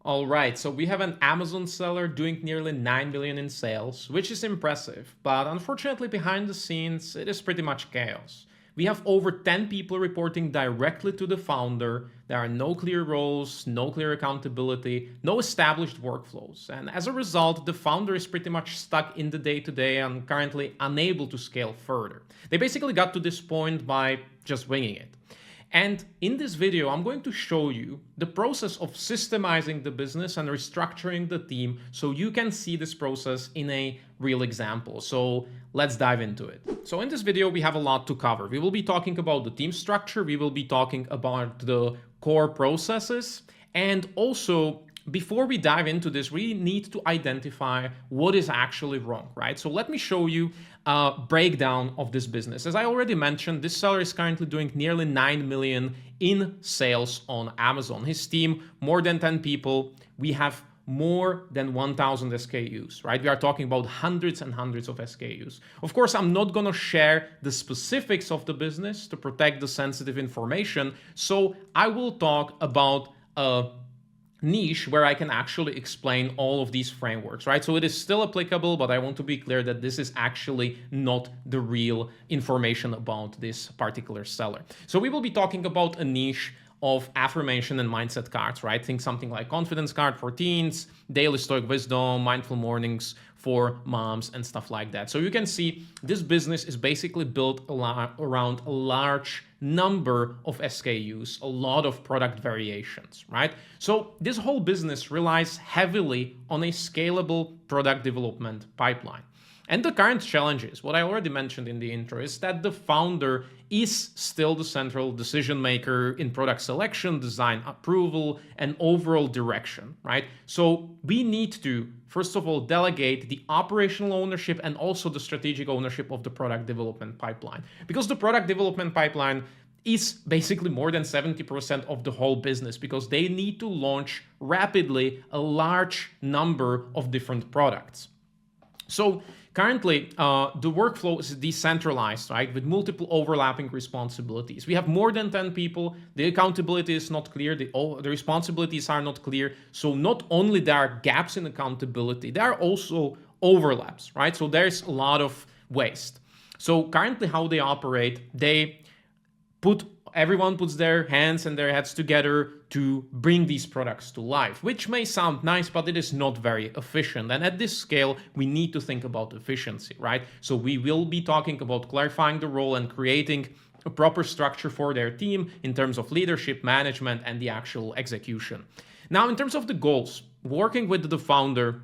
All right, so we have an Amazon seller doing nearly 9 million in sales, which is impressive, but unfortunately behind the scenes, it is pretty much chaos. We have over 10 people reporting directly to the founder. There are no clear roles, no clear accountability, no established workflows. And as a result, the founder is pretty much stuck in the day-to-day and currently unable to scale further. They basically got to this point by just winging it. And in this video, I'm going to show you the process of systemizing the business and restructuring the team so you can see this process in a real example. So let's dive into it. So in this video, we have a lot to cover. We will be talking about the team structure. We will be talking about the core processes. And also, before we dive into this, we need to identify what is actually wrong, right? So let me show you a breakdown of this business. As I already mentioned, this seller is currently doing nearly 9 million in sales on Amazon. His team, more than 10 people. We have more than 1,000 SKUs, right? We are talking about hundreds and hundreds of SKUs. Of course, I'm not going to share the specifics of the business to protect the sensitive information. So I will talk about niche where I can actually explain all of these frameworks, right? So it is still applicable, but I want to be clear that this is actually not the real information about this particular seller. So we will be talking about a niche of affirmation and mindset cards, right? Think something like confidence card for teens, daily stoic wisdom, mindful mornings for moms and stuff like that. So you can see this business is basically built around a large number of SKUs, a lot of product variations, right? So this whole business relies heavily on a scalable product development pipeline. And the current challenge is, what I already mentioned in the intro, is that the founder is still the central decision maker in product selection, design approval, and overall direction, right? So we need to, first of all, delegate the operational ownership and also the strategic ownership of the product development pipeline. Because the product development pipeline is basically more than 70% of the whole business, because they need to launch rapidly a large number of different products. So currently, the workflow is decentralized, right, with multiple overlapping responsibilities. We have more than 10 people. The accountability is not clear. The responsibilities are not clear. So not only there are gaps in accountability, there are also overlaps, right? So there's a lot of waste. So currently how they operate, everyone puts their hands and their heads together to bring these products to life, which may sound nice, but it is not very efficient. And at this scale, we need to think about efficiency, right? So we will be talking about clarifying the role and creating a proper structure for their team in terms of leadership, management, and the actual execution. Now, in terms of the goals, working with the founder,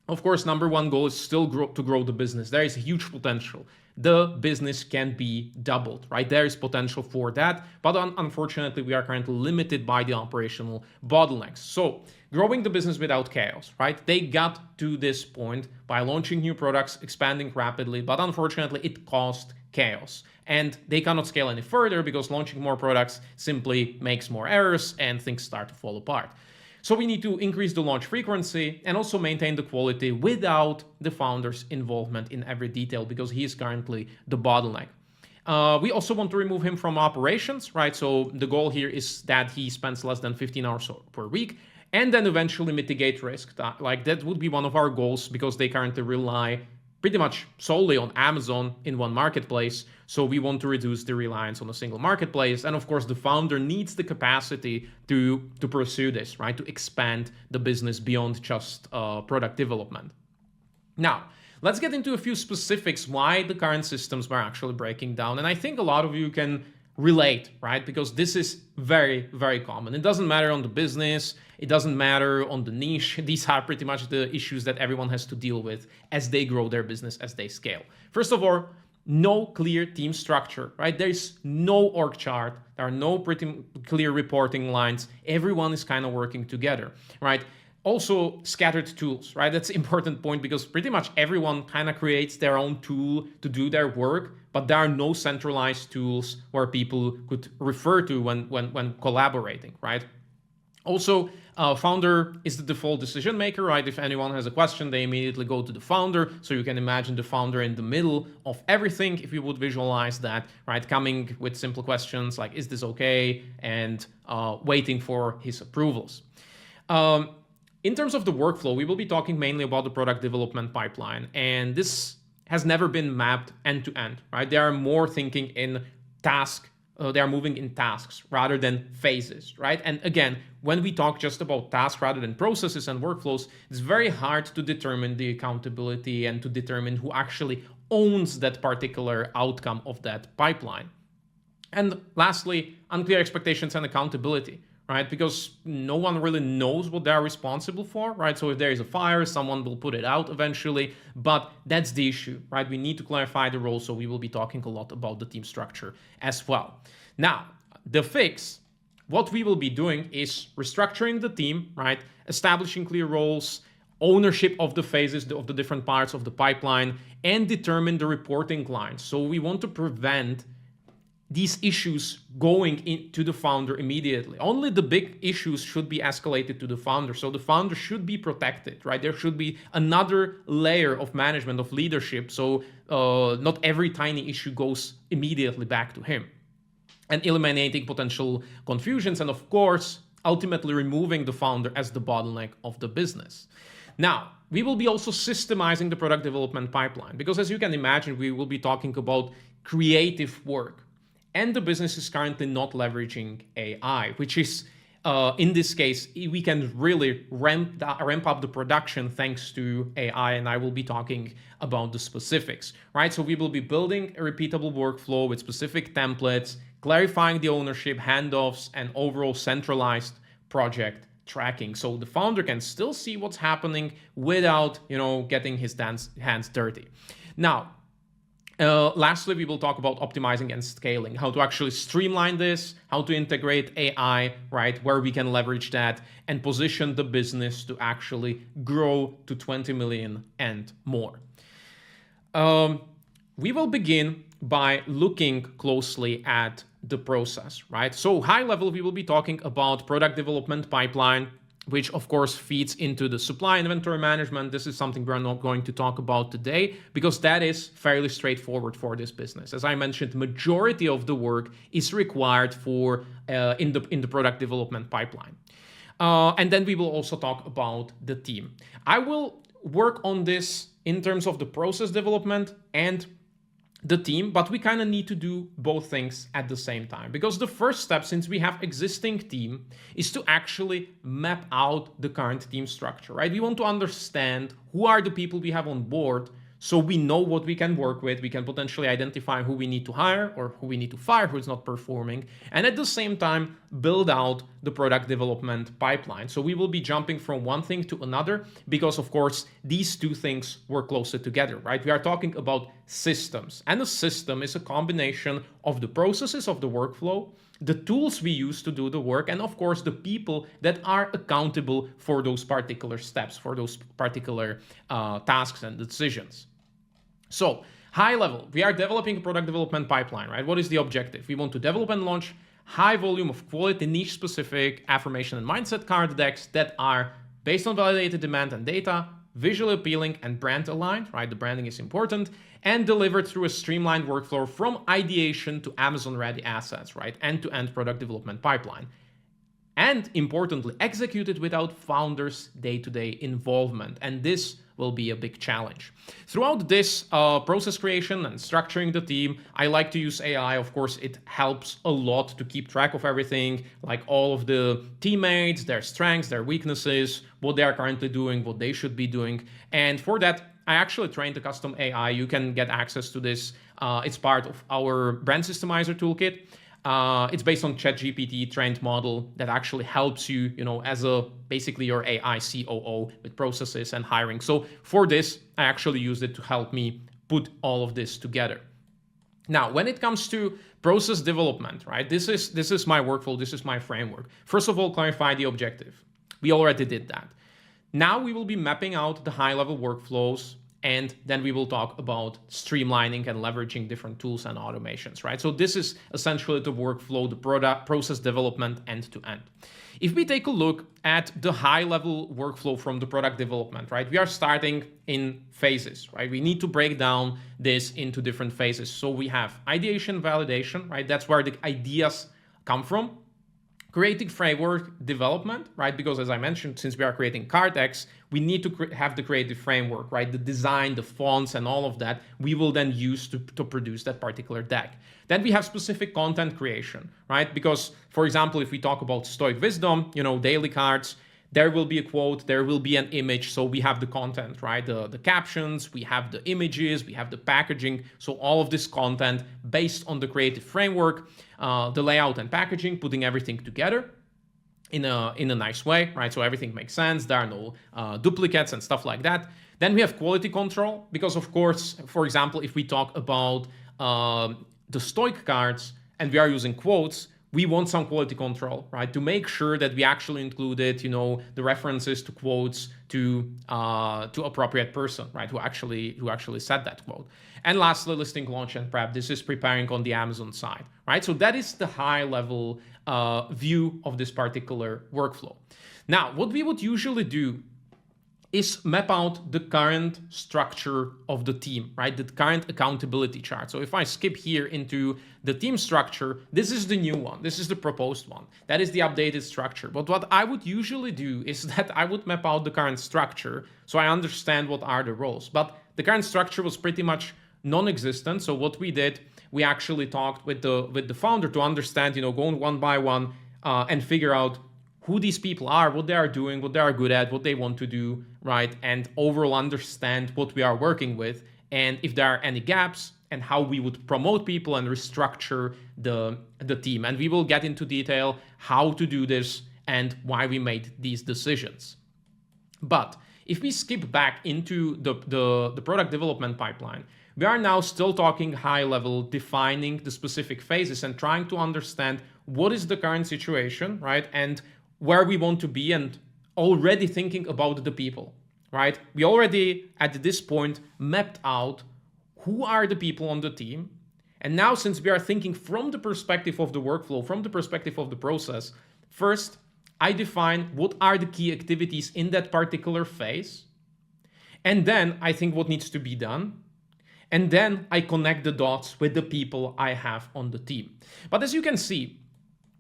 of course, number one goal is still to grow the business. There is a huge potential. The business can be doubled, right? There is potential for that, but unfortunately, we are currently limited by the operational bottlenecks. So growing the business without chaos, right? They got to this point by launching new products, expanding rapidly, but unfortunately, it caused chaos. And they cannot scale any further because launching more products simply makes more errors and things start to fall apart. So we need to increase the launch frequency and also maintain the quality without the founder's involvement in every detail, because he is currently the bottleneck. We also want to remove him from operations, right? So the goal here is that he spends less than 15 hours per week, and then eventually mitigate risk. That would be one of our goals, because they currently rely pretty much solely on Amazon in one marketplace. So we want to reduce the reliance on a single marketplace. And of course, the founder needs the capacity to pursue this, right? To expand the business beyond just product development. Now, let's get into a few specifics why the current systems were actually breaking down. And I think a lot of you can relate, right? Because this is very, very common. It doesn't matter on the business. It doesn't matter on the niche. These are pretty much the issues that everyone has to deal with as they grow their business, as they scale. First of all, no clear team structure, right? There's no org chart. There are no pretty clear reporting lines. Everyone is kind of working together, right? Also, scattered tools, right? That's an important point, because pretty much everyone kind of creates their own tool to do their work, but there are no centralized tools where people could refer to when collaborating, right? Also, founder is the default decision maker, right? If anyone has a question, they immediately go to the founder. So you can imagine the founder in the middle of everything, if you would visualize that, right? Coming with simple questions like, is this okay? And waiting for his approvals. In terms of the workflow, we will be talking mainly about the product development pipeline, and this has never been mapped end to end, right? They are more thinking in they are moving in tasks rather than phases, right? And again, when we talk just about tasks rather than processes and workflows, it's very hard to determine the accountability and to determine who actually owns that particular outcome of that pipeline. And lastly, unclear expectations and accountability, right? Because no one really knows what they're responsible for, right? So if there is a fire, someone will put it out eventually, but that's the issue, right? We need to clarify the role, so we will be talking a lot about the team structure as well. Now, the fix, what we will be doing is restructuring the team, right? Establishing clear roles, ownership of the phases of the different parts of the pipeline, and determine the reporting lines. So we want to prevent these issues going into the founder immediately. Only the big issues should be escalated to the founder. So the founder should be protected, right? There should be another layer of management, of leadership. So not every tiny issue goes immediately back to him. And eliminating potential confusions. And of course, ultimately removing the founder as the bottleneck of the business. Now, we will be also systemizing the product development pipeline, because as you can imagine, we will be talking about creative work. And the business is currently not leveraging AI, which is, in this case, we can really ramp up the production thanks to AI, and I will be talking about the specifics, right? So we will be building a repeatable workflow with specific templates, clarifying the ownership, handoffs, and overall centralized project tracking. So the founder can still see what's happening without, getting his hands dirty. Now, lastly, we will talk about optimizing and scaling, how to actually streamline this, how to integrate AI, right, where we can leverage that and position the business to actually grow to 20 million and more. We will begin by looking closely at the process, right? So high level, we will be talking about product development pipeline, which of course feeds into the supply inventory management. This is something we're not going to talk about today because that is fairly straightforward for this business. As I mentioned, majority of the work is required for in the product development pipeline. And then we will also talk about the team. I will work on this in terms of the process development and the team, but we kind of need to do both things at the same time, because the first step, since we have existing team, is to actually map out the current team structure, right? We want to understand who are the people we have on board, so we know what we can work with. We can potentially identify who we need to hire or who we need to fire, who is not performing, and at the same time build out the product development pipeline. So we will be jumping from one thing to another because, of course, these two things work closer together, right? We are talking about systems, and a system is a combination of the processes of the workflow, the tools we use to do the work, and of course the people that are accountable for those particular steps, for those particular tasks and decisions. So high level, we are developing a product development pipeline, right? What is the objective? We want to develop and launch high volume of quality, niche specific affirmation and mindset card decks that are based on validated demand and data, visually appealing and brand aligned, right? The branding is important, and delivered through a streamlined workflow from ideation to Amazon ready assets, right? End-to-end product development pipeline. And importantly, executed without founders' day-to-day involvement. And this will be a big challenge. Throughout this process creation and structuring the team, I like to use AI. Of course, it helps a lot to keep track of everything, like all of the teammates, their strengths, their weaknesses, what they are currently doing, what they should be doing. And for that, I actually trained a custom AI. You can get access to this. It's part of our brand systemizer toolkit. It's based on ChatGPT trained model that actually helps you, as basically your AI COO with processes and hiring. So for this, I actually used it to help me put all of this together. Now, when it comes to process development, right? This is my workflow. This is my framework. First of all, clarify the objective. We already did that. Now we will be mapping out the high-level workflows, and then we will talk about streamlining and leveraging different tools and automations, right? So this is essentially the workflow, the product process development end to end. If we take a look at the high-level workflow from the product development, right? We are starting in phases, right? We need to break down this into different phases. So we have ideation, validation, right? That's where the ideas come from. creative framework development, right? Because as I mentioned, since we are creating card decks, we need to have the creative framework, right? The design, the fonts, and all of that, we will then use to produce that particular deck. Then we have specific content creation, right? Because, for example, if we talk about Stoic Wisdom, daily cards, there will be a quote, there will be an image, so we have the content, right? The captions, we have the images, we have the packaging, so all of this content based on the creative framework, the layout and packaging, putting everything together in a nice way, right? So everything makes sense, there are no duplicates and stuff like that. Then we have quality control, because of course, for example, if we talk about the Stoic cards and we are using quotes, we want some quality control, right? To make sure that we actually included, the references to quotes to appropriate person, right? Who actually said that quote. And lastly, listing launch and prep. This is preparing on the Amazon side, right? So that is the high level view of this particular workflow. Now, what we would usually do is map out the current structure of the team, right? The current accountability chart. So if I skip here into the team structure, this is the new one. This is the proposed one. That is the updated structure. But what I would usually do is that I would map out the current structure so I understand what are the roles. But the current structure was pretty much non-existent. So what we did, we actually talked with the founder to understand, going one by one and figure out who these people are, what they are doing, what they are good at, what they want to do, right? And overall understand what we are working with and if there are any gaps and how we would promote people and restructure the team. And we will get into detail how to do this and why we made these decisions. But if we skip back into the product development pipeline, we are now still talking high level, defining the specific phases and trying to understand what is the current situation, right? And where we want to be, and already thinking about the people, right? We already, at this point, mapped out who are the people on the team. And now, since we are thinking from the perspective of the workflow, from the perspective of the process, first, I define what are the key activities in that particular phase. And then I think what needs to be done. And then I connect the dots with the people I have on the team. But as you can see,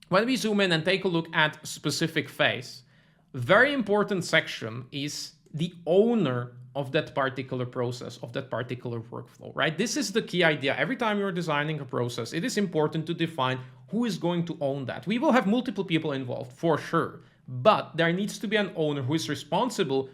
when we zoom in and take a look at specific phase, very important section is the owner of that particular process, of that particular workflow, right? This is the key idea. Every time you're designing a process, it is important to define who is going to own that. We will have multiple people involved, for sure, but there needs to be an owner who is responsible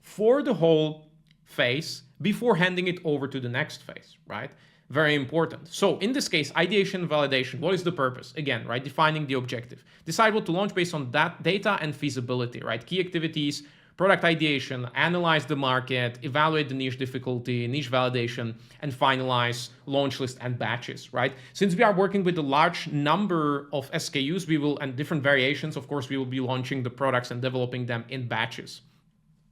for the whole phase before handing it over to the next phase, right? Very important. So in this case, ideation, validation, what is the purpose? Again, right, defining the objective. Decide what to launch based on that data and feasibility, right? Key activities, product ideation, analyze the market, evaluate the niche difficulty, niche validation, and finalize launch list and batches, right? Since we are working with a large number of SKUs, and different variations, of course, we will be launching the products and developing them in batches.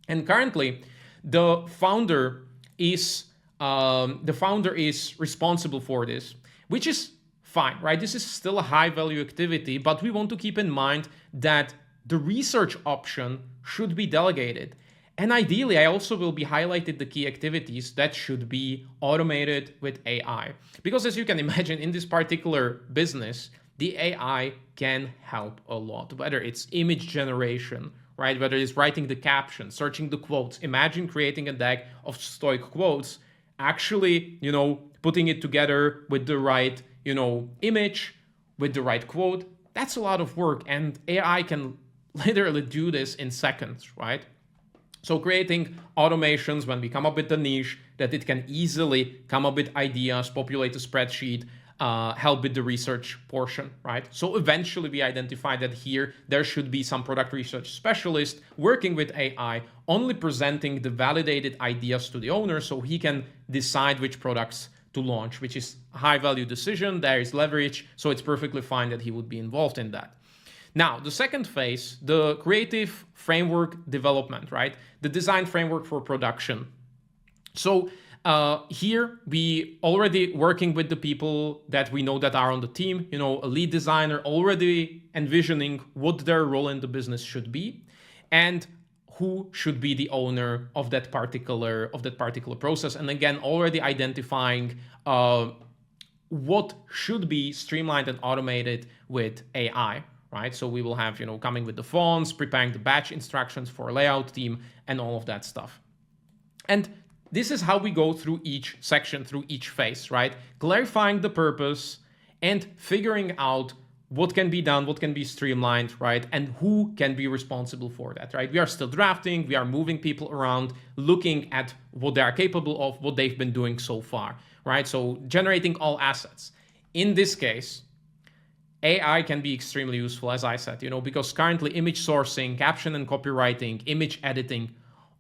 And currently, the founder is responsible for this, which is fine, right? This is still a high value activity, but we want to keep in mind that the research option should be delegated. And ideally, I also will be highlighted the key activities that should be automated with AI. Because as you can imagine, in this particular business, the AI can help a lot, whether it's image generation, right? Whether it's writing the caption, searching the quotes. Imagine creating a deck of Stoic quotes, actually, putting it together with the right, image, with the right quote. That's a lot of work, and AI can literally do this in seconds, right? So creating automations when we come up with the niche, that it can easily come up with ideas, populate a spreadsheet, help with the research portion, right? So eventually we identify that here there should be some product research specialist working with AI, only presenting the validated ideas to the owner so he can decide which products to launch, which is a high value decision. There is leverage, so it's perfectly fine that he would be involved in that. Now, the second phase, the creative framework development, right? The design framework for production. So here we already working with the people that we know that are on the team, a lead designer, already envisioning what their role in the business should be and who should be the owner of that particular process. And again, already identifying what should be streamlined and automated with AI, right? So we will have, coming with the fonts, preparing the batch instructions for layout team and all of that stuff. And this is how we go through each section, through each phase, right? Clarifying the purpose and figuring out what can be done, what can be streamlined, right? And who can be responsible for that, right? We are still drafting, we are moving people around, looking at what they are capable of, what they've been doing so far, right? So generating all assets. In this case, AI can be extremely useful, as I said, because currently image sourcing, caption and copywriting, image editing,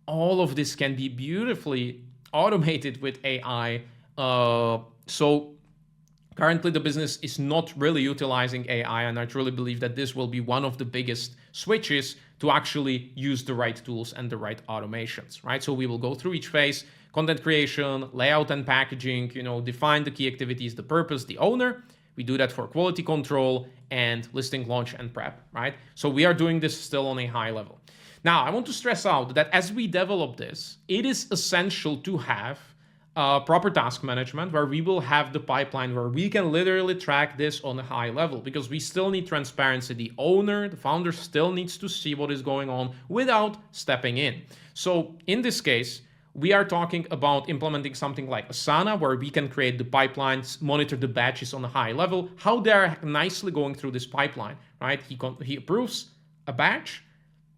all of this can be beautifully automated with AI. So currently the business is not really utilizing AI, and I truly believe that this will be one of the biggest switches to actually use the right tools and the right automations, right? So we will go through each phase: content creation, layout and packaging, define the key activities, the purpose, the owner. We do that for quality control and listing launch and prep, right? So we are doing this still on a high level. Now, I want to stress out that as we develop this, it is essential to have proper task management where we will have the pipeline where we can literally track this on a high level, because we still need transparency. The owner, the founder still needs to see what is going on without stepping in. So in this case, we are talking about implementing something like Asana, where we can create the pipelines, monitor the batches on a high level, how they're nicely going through this pipeline, right? He approves a batch,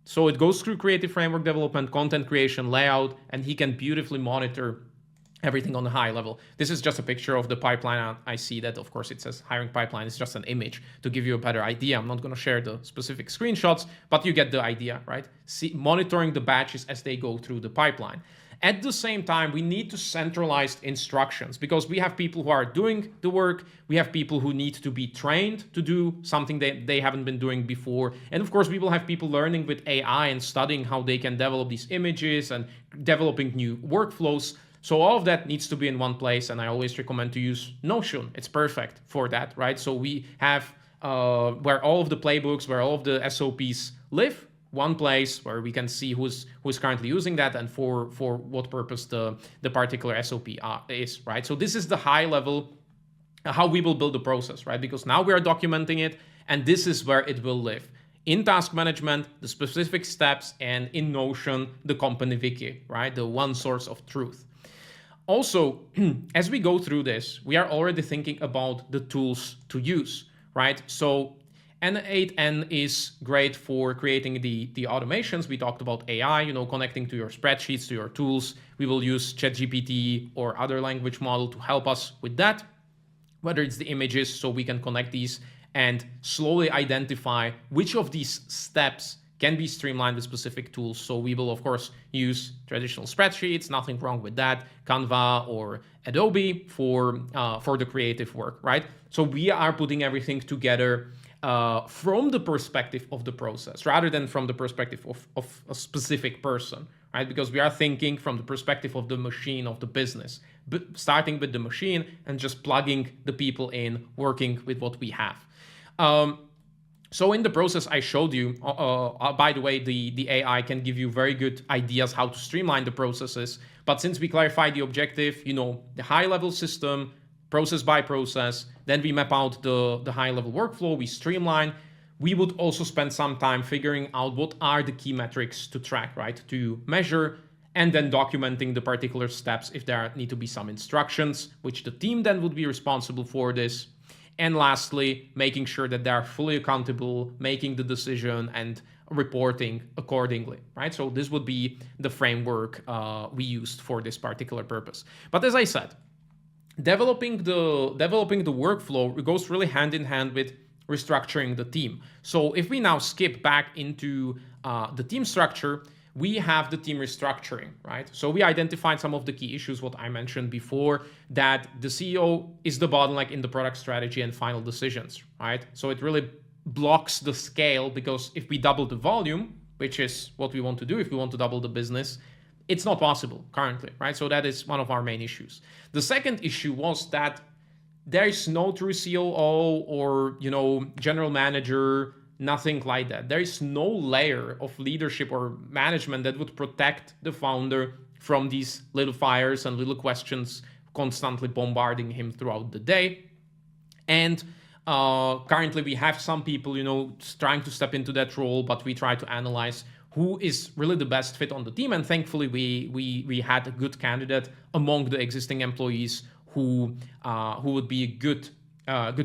so it goes through creative framework development, content creation, layout, and he can beautifully monitor everything on a high level. This is just a picture of the pipeline. I see that, of course, it says hiring pipeline. It's just an image to give you a better idea. I'm not going to share the specific screenshots, but you get the idea, right? Monitoring the batches as they go through the pipeline. At the same time, we need to centralize instructions, because we have people who are doing the work. We have people who need to be trained to do something that they haven't been doing before. And of course, we will have people learning with AI and studying how they can develop these images and developing new workflows. So all of that needs to be in one place. And I always recommend to use Notion. It's perfect for that, right? So we have where all of the playbooks, where all of the SOPs live, one place where we can see who's currently using that and for what purpose the particular SOP is, right? So this is the high level how we will build the process, right? Because now we are documenting it, and this is where it will live. In task management, the specific steps, and in Notion, the company wiki, right? The one source of truth. Also, as we go through this, we are already thinking about the tools to use, right? So N8N is great for creating the automations. We talked about AI, connecting to your spreadsheets, to your tools. We will use ChatGPT or other language model to help us with that, whether it's the images, so we can connect these and slowly identify which of these steps can be streamlined with specific tools. So we will, of course, use traditional spreadsheets, nothing wrong with that, Canva or Adobe for the creative work, right? So we are putting everything together from the perspective of the process rather than from the perspective of a specific person, right? Because we are thinking from the perspective of the machine, of the business, but starting with the machine and just plugging the people in, working with what we have. So in the process I showed you, by the way, the AI can give you very good ideas how to streamline the processes. But since we clarified the objective, the high level system, process by process, then we map out the high level workflow, we streamline. We would also spend some time figuring out what are the key metrics to track, right? To measure, and then documenting the particular steps if there need to be some instructions, which the team then would be responsible for this. And lastly, making sure that they are fully accountable, making the decision and reporting accordingly, right? So this would be the framework we used for this particular purpose. But as I said, developing the workflow goes really hand in hand with restructuring the team. So if we now skip back into the team structure, we have the team restructuring, right? So we identified some of the key issues, what I mentioned before, that the CEO is the bottleneck in the product strategy and final decisions, right? So it really blocks the scale, because if we double the volume, which is what we want to do, if we want to double the business, it's not possible currently, right? So that is one of our main issues. The second issue was that there is no true COO or, general manager, nothing like that. There is no layer of leadership or management that would protect the founder from these little fires and little questions constantly bombarding him throughout the day. And Currently, we have some people, trying to step into that role, but we try to analyze who is really the best fit on the team. And thankfully, we had a good candidate among the existing employees who would be a good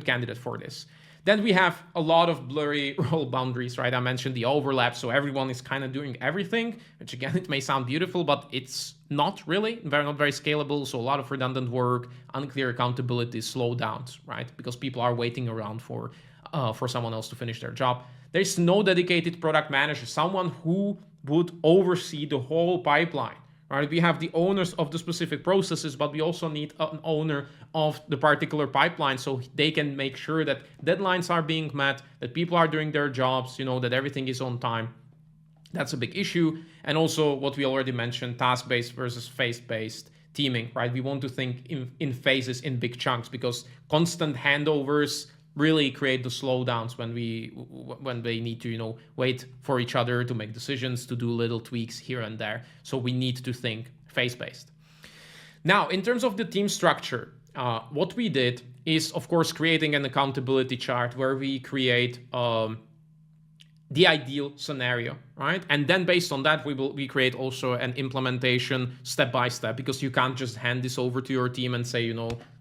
candidate for this. Then we have a lot of blurry role boundaries, right? I mentioned the overlap, so everyone is kind of doing everything, which again, it may sound beautiful, but it's not really, not very scalable. So a lot of redundant work, unclear accountability, slowdowns, right? Because people are waiting around for someone else to finish their job. There's no dedicated product manager, someone who would oversee the whole pipeline. Right? We have the owners of the specific processes, but we also need an owner of the particular pipeline so they can make sure that deadlines are being met, that people are doing their jobs, that everything is on time. That's a big issue. And also what we already mentioned, task-based versus phase-based teaming, right? We want to think in phases, in big chunks, because constant handovers really create the slowdowns when they need to wait for each other to make decisions, to do little tweaks here and there. So we need to think phase-based. Now, in terms of the team structure, what we did is, of course, creating an accountability chart where we create the ideal scenario, right? And then based on that, we create also an implementation step by step, because you can't just hand this over to your team and say,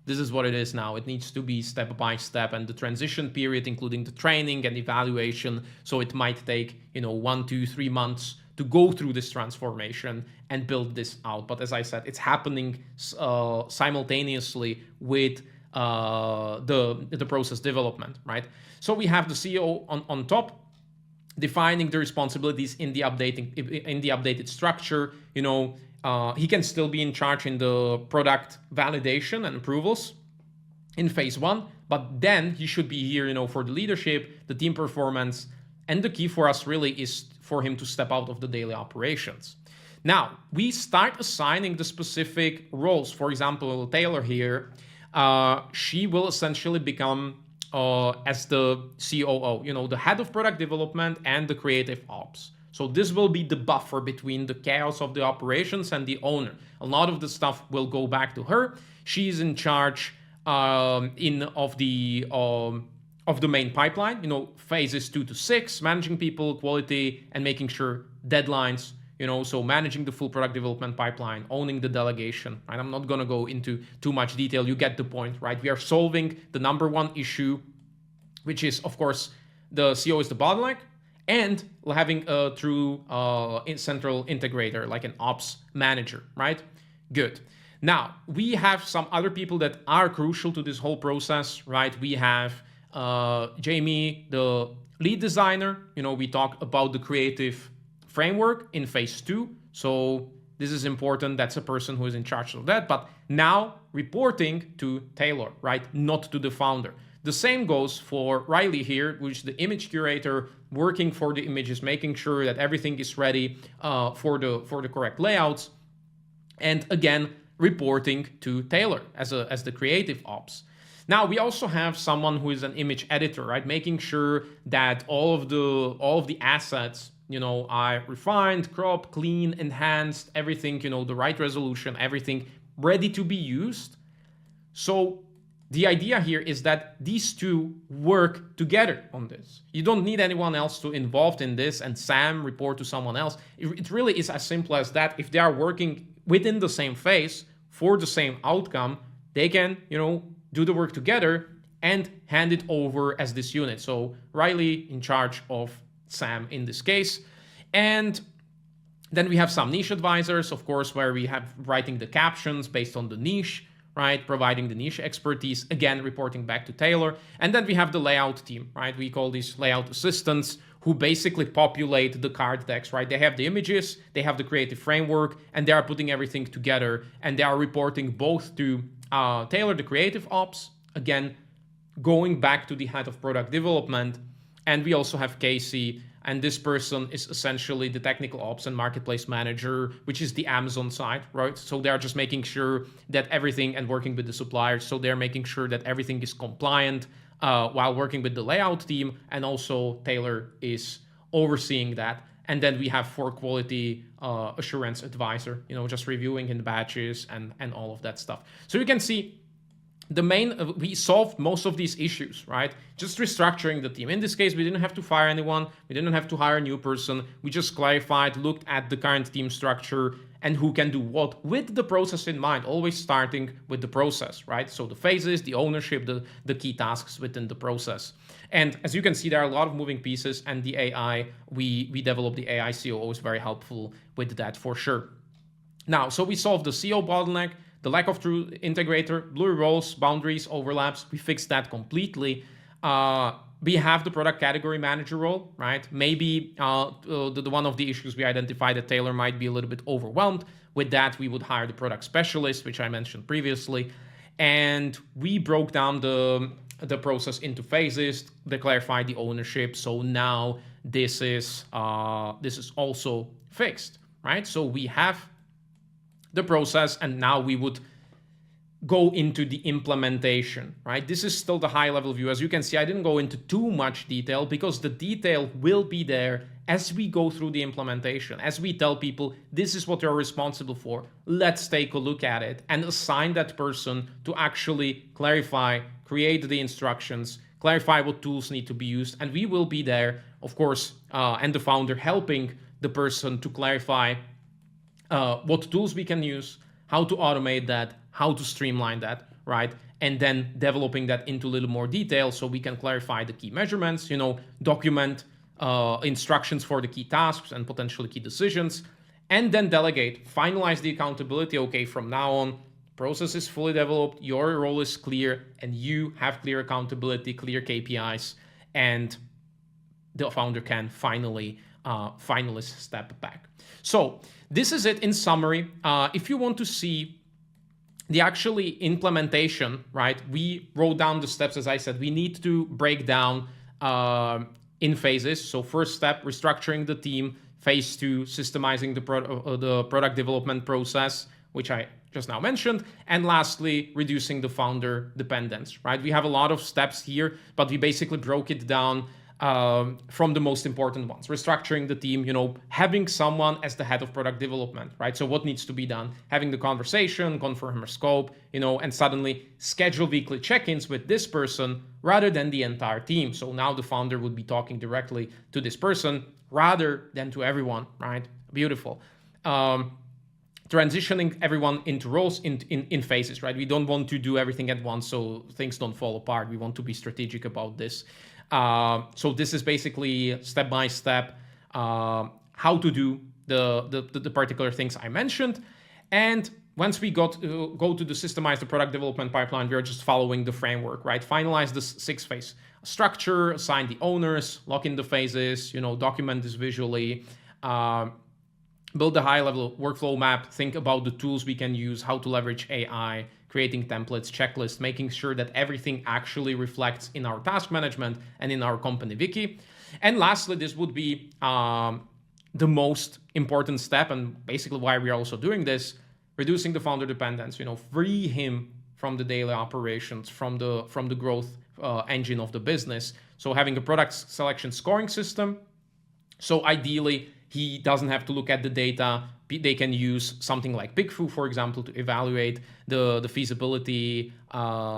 this is what it is now. It needs to be step by step, and the transition period, including the training and evaluation. So it might take, 1, 2, 3 months to go through this transformation and build this out. But as I said, it's happening simultaneously with the process development, right? So we have the CEO on top, defining the responsibilities in the updated structure. He can still be in charge in the product validation and approvals in phase 1, but then he should be here, for the leadership, the team performance, and the key for us really is for him to step out of the daily operations. Now, we start assigning the specific roles. For example, Taylor here, she will essentially become as the COO, the head of product development and the creative ops. So this will be the buffer between the chaos of the operations and the owner. A lot of the stuff will go back to her. She's in charge of the main pipeline, phases 2 to 6, managing people, quality, and making sure deadlines, so managing the full product development pipeline, owning the delegation, right? I'm not going to go into too much detail. You get the point, right? We are solving the number one issue, which is, of course, the CO is the bottleneck, and having a true central integrator, like an ops manager, right? Good. Now, we have some other people that are crucial to this whole process, right? We have Jamie, the lead designer. We talk about the creative framework in phase 2. So this is important. That's a person who is in charge of that. But now reporting to Taylor, right? Not to the founder. The same goes for Riley here, which is the image curator, working for the images, making sure that everything is ready for the correct layouts. And again, reporting to Taylor as the creative ops. Now, we also have someone who is an image editor, right? Making sure that all of the assets, are refined, cropped, clean, enhanced, everything, the right resolution, everything ready to be used. So the idea here is that these two work together on this. You don't need anyone else to involved in this and Sam report to someone else. It really is as simple as that. If they are working within the same phase for the same outcome, they can, do the work together and hand it over as this unit. So Riley in charge of Sam in this case. And then we have some niche advisors, of course, where we have writing the captions based on the niche, right? Providing the niche expertise, again, reporting back to Taylor. And then we have the layout team, right? We call these layout assistants who basically populate the card decks, right? They have the images, they have the creative framework, and they are putting everything together. And they are reporting both to Taylor, the creative ops, again, going back to the head of product development. And we also have Casey, and this person is essentially the technical ops and marketplace manager, which is the Amazon side, right? So they're just making sure that everything and working with the suppliers. So they're making sure that everything is compliant while working with the layout team. And also Taylor is overseeing that. And then we have for quality assurance advisor, just reviewing in batches and all of that stuff. So you can see we solved most of these issues, right? Just restructuring the team. In this case, we didn't have to fire anyone. We didn't have to hire a new person. We just clarified, looked at the current team structure and who can do what with the process in mind, always starting with the process, right? So the phases, the ownership, the key tasks within the process. And as you can see, there are a lot of moving pieces, and the AI, we developed the AI COO is very helpful with that for sure. Now, so we solved the CO bottleneck, the lack of true integrator, blurry roles, boundaries, overlaps. We fixed that completely. We have the product category manager role, right? Maybe the one of the issues we identified that Taylor might be a little bit overwhelmed. With that, we would hire the product specialist, which I mentioned previously. And we broke down the process into phases, to clarify the ownership. So now this is also fixed, right? So we have the process, and now we would go into the implementation, right? This is still the high level view. As you can see, I didn't go into too much detail because the detail will be there as we go through the implementation, as we tell people, this is what you're responsible for. Let's take a look at it and assign that person to actually clarify, create the instructions, clarify what tools need to be used. And we will be there, of course, and the founder helping the person to clarify what tools we can use, how to automate that, how to streamline that, right? And then developing that into a little more detail so we can clarify the key measurements, document instructions for the key tasks and potentially key decisions, and then delegate, finalize the accountability. Okay, from now on, process is fully developed, your role is clear, and you have clear accountability, clear KPIs, and the founder can finally step back. So this is it in summary. If you want to see the actually implementation, right, we wrote down the steps. As I said, we need to break down in phases. So first step, restructuring the team. Phase 2, systemizing the product development process, which I just now mentioned. And lastly, reducing the founder dependence, right? We have a lot of steps here, but we basically broke it down from the most important ones. Restructuring the team, having someone as the head of product development, right? So what needs to be done? Having the conversation, confirm her scope, and suddenly schedule weekly check-ins with this person rather than the entire team. So now the founder would be talking directly to this person rather than to everyone, right? Beautiful. Transitioning everyone into roles in phases, right? We don't want to do everything at once so things don't fall apart. We want to be strategic about this. So this is basically step by step how to do the particular things I mentioned. And once we go to the systemize the product development pipeline, we are just following the framework, right? Finalize this 6-phase structure, assign the owners, lock in the phases, document this visually, build a high-level workflow map, think about the tools we can use, how to leverage AI, creating templates, checklists, making sure that everything actually reflects in our task management and in our company wiki. And lastly, this would be the most important step, and basically why we are also doing this, reducing the founder dependence, free him from the daily operations, from the growth engine of the business. So having a product selection scoring system. So ideally, he doesn't have to look at the data. They can use something like PickFu, for example, to evaluate the feasibility,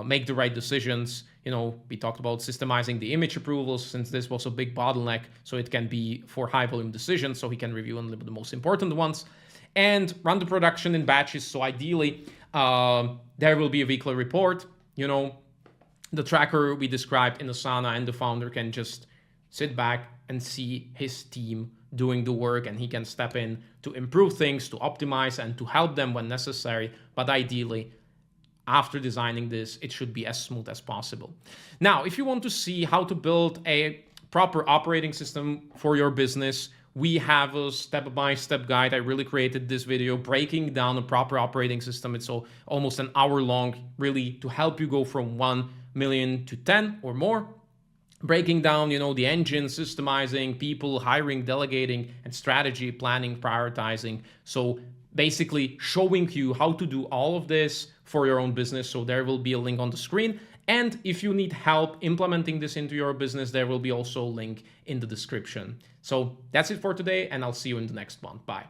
make the right decisions. We talked about systemizing the image approvals since this was a big bottleneck. So it can be for high volume decisions. So he can review only the most important ones and run the production in batches. So ideally, there will be a weekly report. The tracker we described in Asana, and the founder can just sit back and see his team doing the work, and he can step in to improve things, to optimize, and to help them when necessary. But ideally, after designing this, it should be as smooth as possible. Now, if you want to see how to build a proper operating system for your business, we have a step-by-step guide. I really created this video breaking down a proper operating system. It's almost an hour long, really, to help you go from 1 million to 10 or more. Breaking down, the engine, systemizing, people, hiring, delegating, and strategy, planning, prioritizing. So basically showing you how to do all of this for your own business. So there will be a link on the screen. And if you need help implementing this into your business, there will be also a link in the description. So that's it for today, and I'll see you in the next one. Bye.